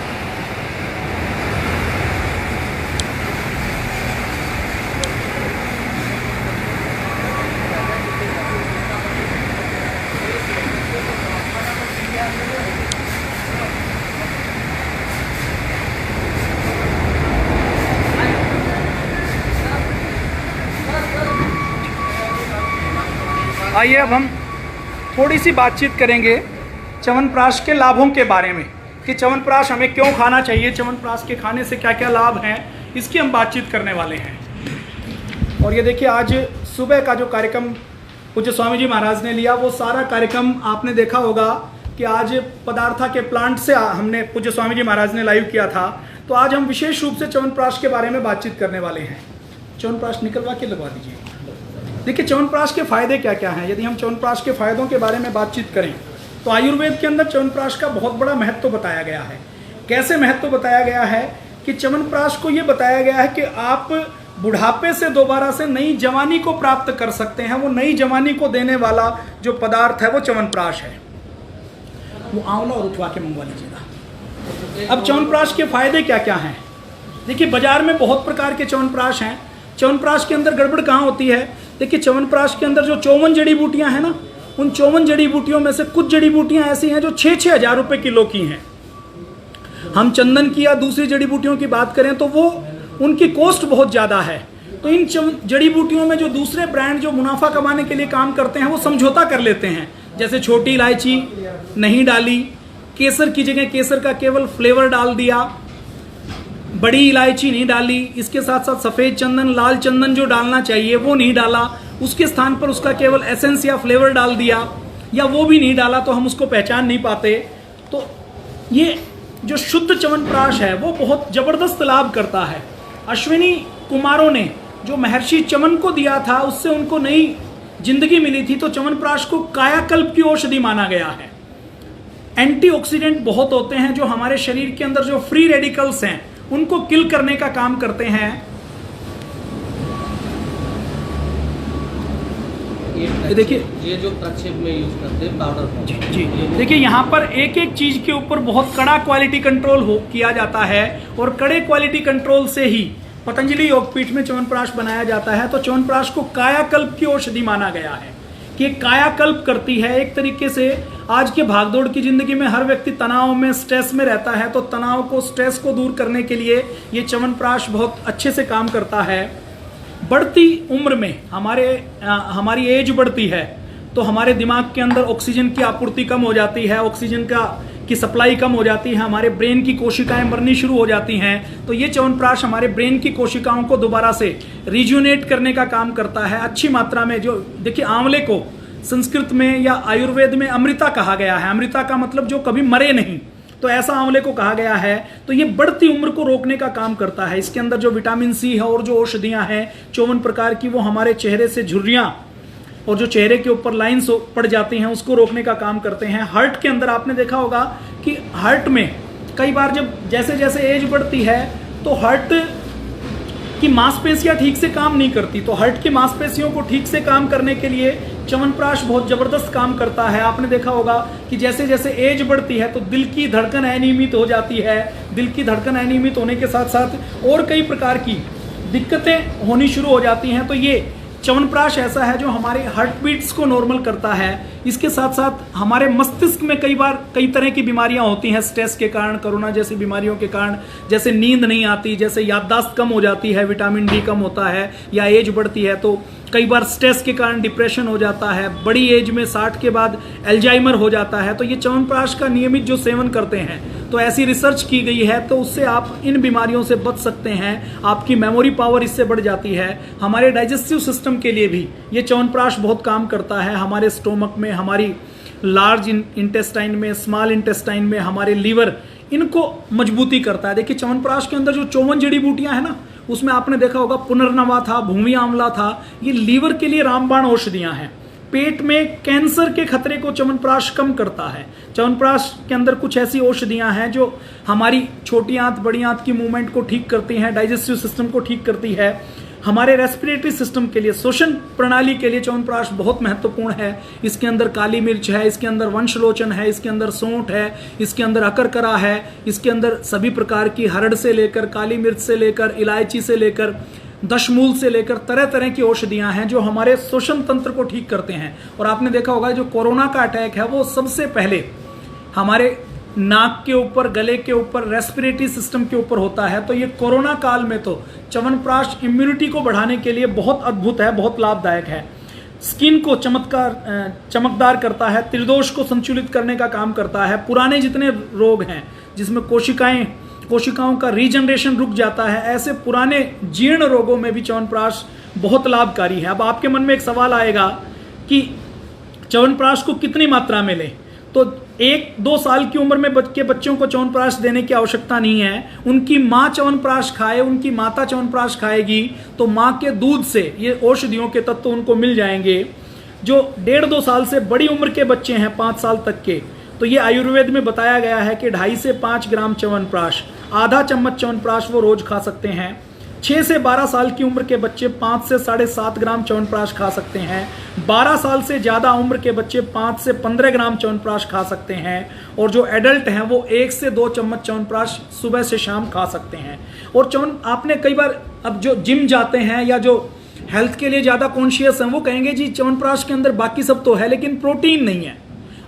आइए अब हम थोड़ी सी बातचीत करेंगे च्यवनप्राश के लाभों के बारे में कि च्यवनप्राश हमें क्यों खाना चाहिए, च्यवनप्राश के खाने से क्या क्या लाभ हैं, इसकी हम बातचीत करने वाले हैं। और ये देखिए आज सुबह का जो कार्यक्रम पूज्य स्वामी जी महाराज ने लिया, वो सारा कार्यक्रम आपने देखा होगा कि आज पदार्था के प्लांट से हमने पूज्य स्वामी जी महाराज ने लाइव किया था। तो आज हम विशेष रूप से च्यवनप्राश के बारे में बातचीत करने वाले हैं। च्यवनप्राश निकलवा के लगवा दीजिए। देखिए च्यवनप्राश के फायदे क्या क्या हैं। यदि हम च्यवनप्राश के फायदों के बारे में बातचीत करें तो आयुर्वेद के अंदर च्यवनप्राश का बहुत बड़ा महत्व बताया गया है। कैसे महत्व बताया गया है कि च्यवनप्राश को ये बताया गया है कि आप बुढ़ापे से दोबारा से नई जवानी को प्राप्त कर सकते हैं। वो नई जवानी को देने वाला जो पदार्थ है वो च्यवनप्राश है। वो आंवला और उठवा के मंगवा लीजिएगा। अब च्यवनप्राश के फायदे क्या क्या हैं। देखिए बाजार में बहुत प्रकार के च्यवनप्राश हैं। च्यवनप्राश के अंदर गड़बड़ कहाँ होती है। देखिए च्यवनप्राश के अंदर जो 54 जड़ी बूटियां हैं ना, उन 54 जड़ी बूटियों में से कुछ जड़ी बूटियां ऐसी हैं जो 6-6 हज़ार रुपये किलो की हैं। हम चंदन की या दूसरी जड़ी बूटियों की बात करें तो वो उनकी कॉस्ट बहुत ज़्यादा है। तो इन जड़ी बूटियों में जो दूसरे ब्रांड जो मुनाफा कमाने के लिए काम करते हैं वो समझौता कर लेते हैं। जैसे छोटी इलायची नहीं डाली, केसर की जगह केसर का केवल फ्लेवर डाल दिया, बड़ी इलायची नहीं डाली, इसके साथ साथ सफ़ेद चंदन लाल चंदन जो डालना चाहिए वो नहीं डाला, उसके स्थान पर उसका केवल एसेंस या फ्लेवर डाल दिया, या वो भी नहीं डाला तो हम उसको पहचान नहीं पाते। तो ये जो शुद्ध च्यवनप्राश है वो बहुत ज़बरदस्त लाभ करता है। अश्विनी कुमारों ने जो महर्षि च्यवन को दिया था उससे उनको नई जिंदगी मिली थी। तो च्यवनप्राश को कायाकल्प की औषधि माना गया है। एंटीऑक्सीडेंट बहुत होते हैं जो हमारे शरीर के अंदर जो फ्री रेडिकल्स हैं उनको किल करने का काम करते हैं। ये देखिए ये जो प्रक्षेप में यूज करते हैं पाउडर जी देखिए यहाँ पर एक एक चीज के ऊपर बहुत कड़ा क्वालिटी कंट्रोल किया जाता है और कड़े क्वालिटी कंट्रोल से ही पतंजलि योगपीठ में च्यवनप्राश बनाया जाता है। तो च्यवनप्राश को कायाकल्प की औषधि माना गया है कि कायाकल्प करती है। एक तरीके से आज के भागदौड़ की जिंदगी में हर व्यक्ति तनाव में स्ट्रेस में रहता है, तो तनाव को स्ट्रेस को दूर करने के लिए ये च्यवनप्राश बहुत अच्छे से काम करता है। बढ़ती उम्र में हमारी एज बढ़ती है तो हमारे दिमाग के अंदर ऑक्सीजन की आपूर्ति कम हो जाती है, ऑक्सीजन की सप्लाई कम हो जाती है, हमारे ब्रेन की कोशिकाएं मरनी शुरू हो जाती हैं। तो ये च्यवनप्राश हमारे ब्रेन की कोशिकाओं को दोबारा से रिज्यूनेट करने का काम करता है अच्छी मात्रा में। जो देखिए आंवले को संस्कृत में या आयुर्वेद में अमृता कहा गया है। अमृता का मतलब जो कभी मरे नहीं, तो ऐसा आंवले को कहा गया है। तो ये बढ़ती उम्र को रोकने का काम करता है। इसके अंदर जो विटामिन सी है और जो औषधियां हैं 54 प्रकार की, वो हमारे चेहरे से झुर्रियां और जो चेहरे के ऊपर लाइंस पड़ जाती हैं उसको रोकने का काम करते हैं। हार्ट के अंदर आपने देखा होगा कि हार्ट में कई बार जब जैसे जैसे एज बढ़ती है तो हार्ट की मांसपेशियां ठीक से काम नहीं करती। तो हार्ट की मांसपेशियों को ठीक से काम करने के लिए च्यवनप्राश बहुत जबरदस्त काम करता है। आपने देखा होगा कि जैसे जैसे एज बढ़ती है तो दिल की धड़कन अनियमित हो जाती है। दिल की धड़कन अनियमित होने के साथ साथ और कई प्रकार की दिक्कतें होनी शुरू हो जाती हैं। तो ये च्यवनप्राश ऐसा है जो हमारे हार्ट बीट्स को नॉर्मल करता है। इसके साथ साथ हमारे मस्तिष्क में कई बार कई तरह की बीमारियां होती हैं स्ट्रेस के कारण, कोरोना जैसी बीमारियों के कारण, जैसे नींद नहीं आती, जैसे याददाश्त कम हो जाती है, विटामिन डी कम होता है, या एज बढ़ती है तो कई बार स्ट्रेस के कारण डिप्रेशन हो जाता है। बड़ी एज में 60 के बाद एल्जाइमर हो जाता है। तो ये च्यवनप्राश का नियमित जो सेवन करते हैं तो ऐसी रिसर्च की गई है तो उससे आप इन बीमारियों से बच सकते हैं। आपकी मेमोरी पावर इससे बढ़ जाती है। हमारे डाइजेस्टिव सिस्टम के लिए भी ये च्यवनप्राश बहुत काम करता है। हमारे स्टोमक में, हमारी लार्ज इंटेस्टाइन में, स्मॉल इंटेस्टाइन में, हमारे लीवर, इनको मजबूती करता है। देखिए च्यवनप्राश के अंदर जो 54 जड़ी बूटियां हैं ना, उसमें आपने देखा होगा पुनर्नवा था, भूमि आंवला था। ये लीवर के लिए रामबाण औषधियां हैं। पेट में कैंसर के खतरे को च्यवनप्राश कम करता है। च्यवनप्राश के अंदर कुछ ऐसी औषधियां हैं जो हमारी छोटी आंत बड़ी आंत की मूवमेंट को ठीक करती हैं, डाइजेस्टिव सिस्टम को ठीक करती है। हमारे रेस्पिरेटरी सिस्टम के लिए, श्वसन प्रणाली के लिए च्यवनप्राश बहुत महत्वपूर्ण है। इसके अंदर काली मिर्च है, इसके अंदर वंशलोचन है, इसके अंदर सौंठ है, इसके अंदर अकरकरा है, इसके अंदर सभी प्रकार की हरड़ से लेकर, काली मिर्च से लेकर, इलायची से लेकर, दशमूल से लेकर तरह तरह की औषधियां हैं जो हमारे श्वसन तंत्र को ठीक करते हैं। और आपने देखा होगा जो कोरोना का अटैक है वो सबसे पहले हमारे नाक के ऊपर, गले के ऊपर, रेस्पिरेटरी सिस्टम के ऊपर होता है। तो ये कोरोना काल में तो च्यवनप्राश इम्यूनिटी को बढ़ाने के लिए बहुत अद्भुत है, बहुत लाभदायक है। स्किन को चमकदार करता है, त्रिदोष को संतुलित करने का काम करता है। पुराने जितने रोग हैं जिसमें कोशिकाओं का रीजनरेशन रुक जाता है, ऐसे पुराने जीर्ण रोगों में भी च्यवनप्राश बहुत लाभकारी है। अब आपके मन में एक सवाल आएगा कि च्यवनप्राश को कितनी मात्रा में लें। तो 1-2 साल की उम्र में के बच्चों को च्यवनप्राश देने की आवश्यकता नहीं है। उनकी माँ च्यवनप्राश खाए, उनकी माता च्यवनप्राश खाएगी तो माँ के दूध से ये औषधियों के तत्व उनको मिल जाएंगे। जो 1.5-2 साल से बड़ी उम्र के बच्चे हैं 5 साल तक के, तो ये आयुर्वेद में बताया गया है कि 2.5 से 5 ग्राम च्यवनप्राश, आधा चम्मच च्यवनप्राश वो रोज खा सकते हैं। 6 से 12 साल की उम्र के बच्चे 5 से 7.5 ग्राम च्यवनप्राश खा सकते हैं। 12 साल से ज़्यादा उम्र के बच्चे 5 से 15 ग्राम च्यवनप्राश खा सकते हैं। और जो एडल्ट हैं वो 1 से 2 चम्मच च्यवनप्राश सुबह से शाम खा सकते हैं। और आपने कई बार, अब जो जिम जाते हैं या जो हेल्थ के लिए ज़्यादा कॉन्शियस हैं वो कहेंगे जी च्यवनप्राश के अंदर बाकी सब तो है लेकिन प्रोटीन नहीं है।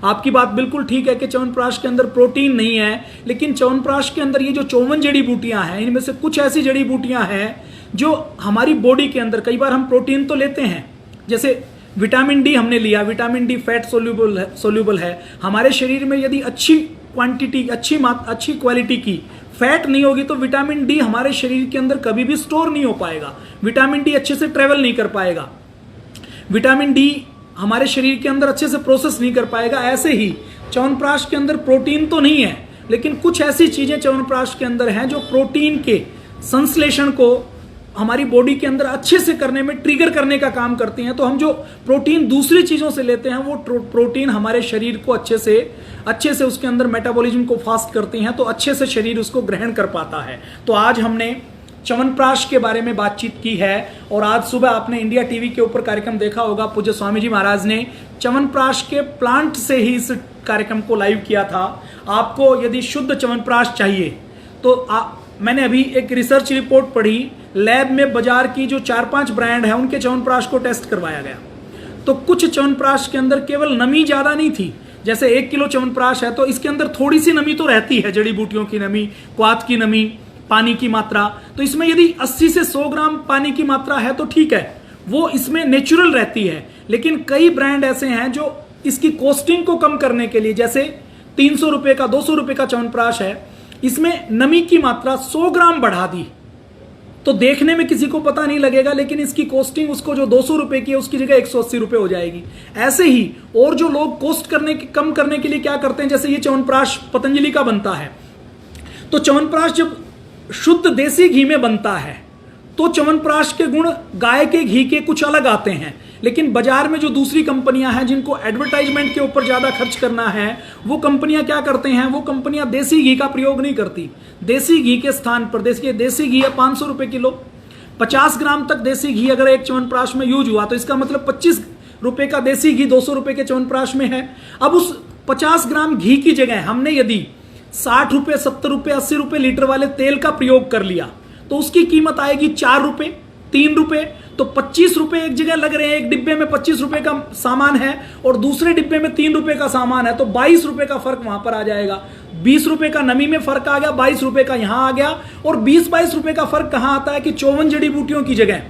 आपकी बात बिल्कुल ठीक है कि च्यवनप्राश के अंदर प्रोटीन नहीं है, लेकिन च्यवनप्राश के अंदर ये जो 54 जड़ी बूटियां हैं, इनमें से कुछ ऐसी जड़ी बूटियां हैं जो हमारी बॉडी के अंदर, कई बार हम प्रोटीन तो लेते हैं, जैसे विटामिन डी हमने लिया, विटामिन डी फैट सोल्यूबल है। हमारे शरीर में यदि अच्छी क्वांटिटी, अच्छी क्वालिटी की फैट नहीं होगी तो विटामिन डी हमारे शरीर के अंदर कभी भी स्टोर नहीं हो पाएगा, विटामिन डी अच्छे से ट्रेवल नहीं कर पाएगा, विटामिन डी हमारे शरीर के अंदर अच्छे से प्रोसेस नहीं कर पाएगा। ऐसे ही च्यवनप्राश के अंदर प्रोटीन तो नहीं है, लेकिन कुछ ऐसी चीजें च्यवनप्राश के अंदर हैं जो प्रोटीन के संश्लेषण को हमारी बॉडी के अंदर अच्छे से करने में ट्रिगर करने का काम करती हैं। तो हम जो प्रोटीन दूसरी चीजों से लेते हैं वो प्रोटीन हमारे शरीर को अच्छे से उसके अंदर मेटाबॉलिज्म को फास्ट करती हैं, तो अच्छे से शरीर उसको ग्रहण कर पाता है। तो आज हमने च्यवनप्राश के बारे में बातचीत की है। और आज सुबह आपने इंडिया टीवी के ऊपर कार्यक्रम देखा होगा, पूज्य स्वामी जी महाराज ने च्यवनप्राश के प्लांट से ही इस कार्यक्रम को लाइव किया था। आपको यदि शुद्ध च्यवनप्राश चाहिए तो मैंने अभी एक रिसर्च रिपोर्ट पढ़ी, लैब में बाजार की जो 4-5 ब्रांड है उनके च्यवनप्राश को टेस्ट करवाया गया, तो कुछ च्यवनप्राश के अंदर केवल नमी ज्यादा नहीं थी। जैसे 1 किलो च्यवनप्राश है तो इसके अंदर थोड़ी सी नमी तो रहती है, जड़ी बूटियों की नमी, क्वाथ की नमी, पानी की मात्रा। तो इसमें यदि 80 से 100 ग्राम पानी की मात्रा है तो ठीक है, वो इसमें नेचुरल रहती है। लेकिन कई ब्रांड ऐसे हैं जो इसकी कॉस्टिंग को कम करने के लिए, जैसे 300 रुपए का 200 रुपए का च्यवनप्राश है, इसमें नमी की मात्रा 100 ग्राम बढ़ा दी तो देखने में किसी को पता नहीं लगेगा, लेकिन इसकी कॉस्टिंग उसको जो 200 रुपए की है उसकी जगह 180 रुपए हो जाएगी। ऐसे ही और जो लोग कॉस्ट कम करने के लिए क्या करते हैं, जैसे ये च्यवनप्राश पतंजलि का बनता है, तो च्यवनप्राश जब शुद्ध देसी घी में बनता है तो च्यवनप्राश के गुण गाय के घी के कुछ अलग आते हैं। लेकिन बाजार में जो दूसरी कंपनियां हैं जिनको एडवर्टाइजमेंट के ऊपर ज्यादा खर्च करना है, वो कंपनियां क्या करते हैं, वो कंपनियां देसी घी का प्रयोग नहीं करती। देसी घी के स्थान पर देसी घी है 500 रुपए किलो, 50 ग्राम तक देसी घी अगर एक च्यवनप्राश में यूज हुआ तो इसका मतलब 25 रुपए का देसी घी 200 रुपए के च्यवनप्राश में है। अब उस 50 ग्राम घी की जगह हमने यदि 60 रुपए, 70 रुपए, 80 रुपए लीटर वाले तेल का प्रयोग कर लिया तो उसकी कीमत आएगी 4 रुपए, 3 रुपए। तो 25 रुपए एक जगह लग रहे हैं, एक डिब्बे में 25 रुपए का सामान है और दूसरे डिब्बे में 3 रुपए का सामान है, तो 22 रुपए का फर्क वहां पर आ जाएगा। 20 रुपए का नमी में फर्क आ गया, 22 रुपए का यहां आ गया। और 20-22 रुपए का फर्क कहां आता है कि 54 जड़ी बूटियों की जगह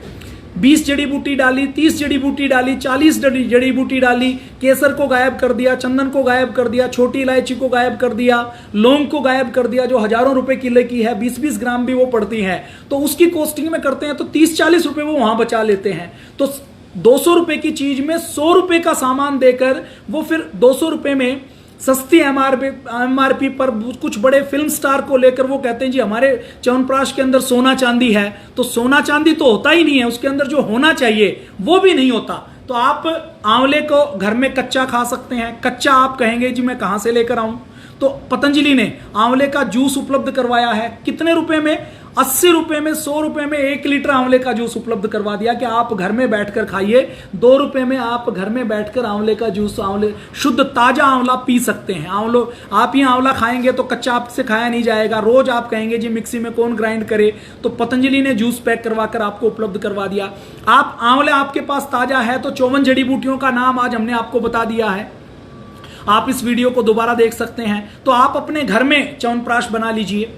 20 जड़ी बूटी डाली, 30 जड़ी बूटी डाली, 40 जड़ी बूटी डाली, केसर को गायब कर दिया, चंदन को गायब कर दिया, छोटी इलायची को गायब कर दिया, लौंग को गायब कर दिया, जो हजारों रुपए किलो की है, 20-20 ग्राम भी वो पड़ती है, तो उसकी कॉस्टिंग में करते हैं तो 30-40 रुपए वो वहां बचा लेते हैं। तो 200 रुपए की चीज में 100 रुपए का सामान देकर वो फिर 200 रुपए में सस्ती एमआरपी पर कुछ बड़े फिल्म स्टार को लेकर वो कहते हैं जी हमारे च्यवनप्राश के अंदर सोना चांदी है। तो सोना चांदी तो होता ही नहीं है, उसके अंदर जो होना चाहिए वो भी नहीं होता। तो आप आंवले को घर में कच्चा खा सकते हैं। कच्चा आप कहेंगे जी मैं कहां से लेकर आऊं, तो पतंजलि ने आंवले का जूस उपलब्ध करवाया है। कितने रुपए में? 80 रुपए में, 100 रुपए में 1 लीटर आंवले का जूस उपलब्ध करवा दिया कि आप घर में बैठकर खाइए। 2 रुपए में आप घर में बैठकर आंवले का जूस, शुद्ध ताजा आंवला पी सकते हैं। आप ही आंवला खाएंगे तो कच्चा आपसे खाया नहीं जाएगा। रोज आप कहेंगे जी मिक्सी में कौन ग्राइंड करे, तो पतंजलि ने जूस पैक करवाकर आपको उपलब्ध करवा दिया। आप आंवले आपके पास ताजा है तो 54 जड़ी बूटियों का नाम आज हमने आपको बता दिया है। आप इस वीडियो को दोबारा देख सकते हैं। तो आप अपने घर में च्यवनप्राश बना लीजिए।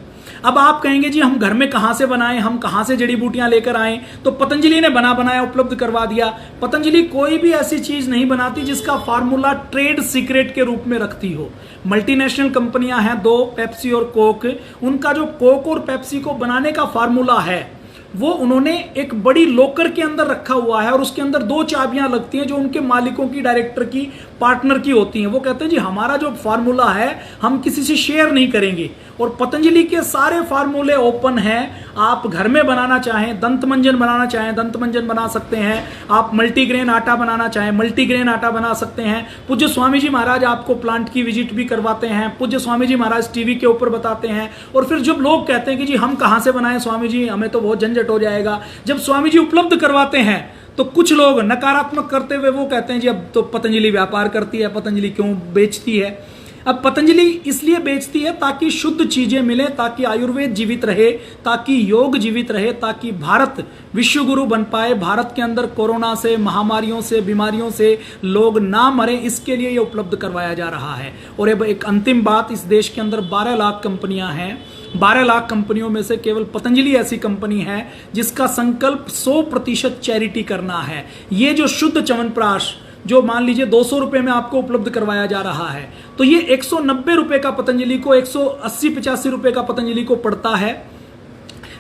अब आप कहेंगे जी हम घर में कहाँ से बनाएं, हम कहाँ से जड़ी बूटियां लेकर आएं, तो पतंजलि ने बना बनाया उपलब्ध करवा दिया। पतंजलि कोई भी ऐसी चीज नहीं बनाती जिसका फार्मूला ट्रेड सीक्रेट के रूप में रखती हो। मल्टीनेशनल कंपनियां हैं दो, पेप्सी और कोक, उनका जो कोक और पेप्सी को बनाने का फार्मूला है वो उन्होंने एक बड़ी लॉकर के अंदर रखा हुआ है और उसके अंदर 2 चाबियां लगती हैं जो उनके मालिकों की, डायरेक्टर की, पार्टनर की होती हैं। वो कहते हैं जी हमारा जो फार्मूला है हम किसी से शेयर नहीं करेंगे। और पतंजलि के सारे फार्मूले ओपन हैं। आप घर में बनाना चाहें, दंत मंजन बनाना चाहें, दंत मंजन बना सकते हैं। आप मल्टीग्रेन आटा बनाना चाहें, मल्टीग्रेन आटा बना सकते हैं। पूज्य स्वामी जी महाराज आपको प्लांट की विजिट भी करवाते हैं। पूज्य स्वामी जी महाराज टीवी के ऊपर बताते हैं। और फिर जब लोग कहते हैं कि जी हम कहाँ से बनाएं स्वामी जी, हमें तो बहुत झंझट हो जाएगा, जब स्वामी जी उपलब्ध करवाते हैं तो कुछ लोग नकारात्मक करते हुए वो कहते हैं जी अब तो पतंजलि व्यापार करती है, पतंजलि क्यों बेचती है। अब पतंजलि इसलिए बेचती है ताकि शुद्ध चीजें मिले, ताकि आयुर्वेद जीवित रहे, ताकि योग जीवित रहे, ताकि भारत विश्व गुरु बन पाए, भारत के अंदर कोरोना से, महामारियों से, बीमारियों से लोग ना मरे, इसके लिए ये उपलब्ध करवाया जा रहा है। और अब एक अंतिम बात, इस देश के अंदर 12 लाख कंपनियां हैं। 12 लाख कंपनियों में से केवल पतंजलि ऐसी कंपनी है जिसका संकल्प 100% चैरिटी करना है। ये जो शुद्ध च्यवनप्राश जो मान लीजिए 200 रुपए में आपको उपलब्ध करवाया जा रहा है, तो ये 190 रुपए का पतंजलि को, 180-85 रुपए का पतंजलि को पड़ता है।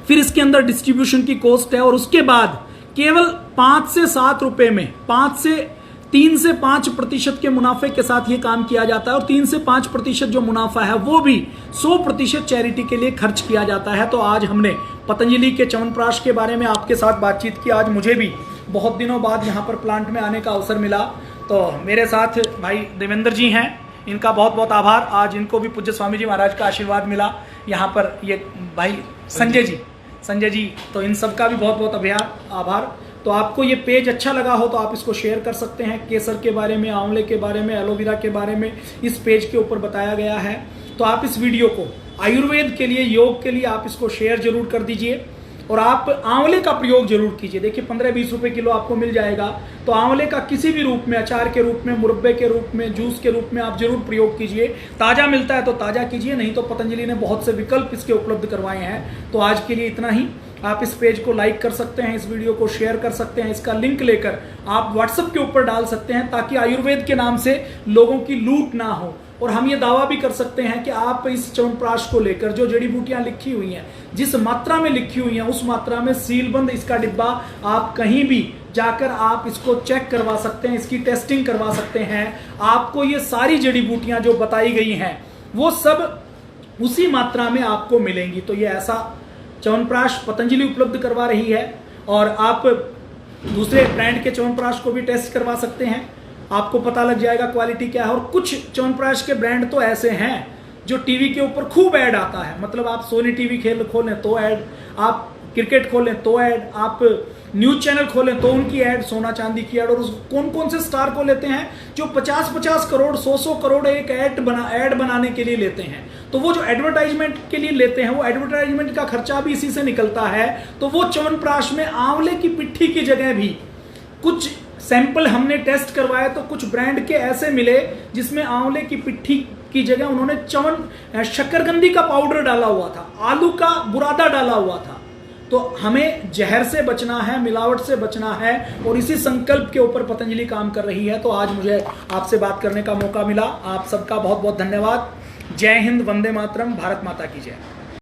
फिर इसके अंदर डिस्ट्रीब्यूशन की कॉस्ट है और उसके बाद केवल 5 से 7 रुपए में 3 से 5% के मुनाफे के साथ ये काम किया जाता है। और 3 से 5% जो मुनाफा है वो भी 100% चैरिटी के लिए खर्च किया जाता है। तो आज हमने पतंजलि के च्यवनप्राश के बारे में आपके साथ बातचीत की। आज मुझे भी बहुत दिनों बाद यहाँ पर प्लांट में आने का अवसर मिला। तो मेरे साथ भाई देवेंद्र जी हैं, इनका बहुत बहुत आभार। आज इनको भी पूज्य स्वामी जी महाराज का आशीर्वाद मिला। यहाँ पर ये भाई संजय जी, तो इन सब का भी बहुत बहुत आभार। तो आपको ये पेज अच्छा लगा हो तो आप इसको शेयर कर सकते हैं। केसर के बारे में, आंवले के बारे में, एलोवेरा के बारे में इस पेज के ऊपर बताया गया है। तो आप इस वीडियो को आयुर्वेद के लिए, योग के लिए आप इसको शेयर जरूर कर दीजिए। और आप आंवले का प्रयोग जरूर कीजिए। देखिए 15-20 रुपए किलो आपको मिल जाएगा। तो आंवले का किसी भी रूप में, अचार के रूप में, मुरब्बे के रूप में, जूस के रूप में आप जरूर प्रयोग कीजिए। ताज़ा मिलता है तो ताज़ा कीजिए, नहीं तो पतंजलि ने बहुत से विकल्प इसके उपलब्ध करवाए हैं। तो आज के लिए इतना ही। आप इस पेज को लाइक कर सकते हैं, इस वीडियो को शेयर कर सकते हैं, इसका लिंक लेकर आप व्हाट्सएप के ऊपर डाल सकते हैं ताकि आयुर्वेद के नाम से लोगों की लूट ना हो। और हम ये दावा भी कर सकते हैं कि आप इस च्यवनप्राश को लेकर जो जड़ी बूटियां लिखी हुई हैं, जिस मात्रा में लिखी हुई हैं उस मात्रा में सीलबंद इसका डिब्बा, आप कहीं भी जाकर आप इसको चेक करवा सकते हैं, इसकी टेस्टिंग करवा सकते हैं। आपको ये सारी जड़ी बूटियां जो बताई गई हैं वो सब उसी मात्रा में आपको मिलेंगी। तो ये ऐसा च्यवनप्राश पतंजलि उपलब्ध करवा रही है। और आप दूसरे ब्रांड के च्यवनप्राश को भी टेस्ट करवा सकते हैं, आपको पता लग जाएगा क्वालिटी क्या है। और कुछ च्यवनप्राश के ब्रांड तो ऐसे हैं जो टीवी के ऊपर खूब ऐड आता है। मतलब आप सोनी टीवी खोलें तो ऐड, आप क्रिकेट खोलें तो ऐड, आप न्यूज चैनल खोलें तो उनकी ऐड, सोना चांदी की ऐड। और कौन कौन से स्टार को लेते हैं जो 50-50 करोड़, 100-100 करोड़ एक ऐड बनाने के लिए लेते हैं। तो वो जो एडवर्टाइजमेंट के लिए लेते हैं, वो एडवर्टाइजमेंट का खर्चा भी इसी से निकलता है। तो वो च्यवनप्राश में आंवले की पिट्ठी की जगह भी कुछ सैंपल हमने टेस्ट करवाए तो कुछ ब्रांड के ऐसे मिले जिसमें आंवले की पिट्ठी की जगह उन्होंने शक्करकंदी का पाउडर डाला हुआ था, आलू का बुरादा डाला हुआ था। तो हमें जहर से बचना है, मिलावट से बचना है, और इसी संकल्प के ऊपर पतंजलि काम कर रही है। तो आज मुझे आपसे बात करने का मौका मिला। आप सबका बहुत बहुत धन्यवाद। जय हिंद, वंदे मातरम, भारत माता की जय।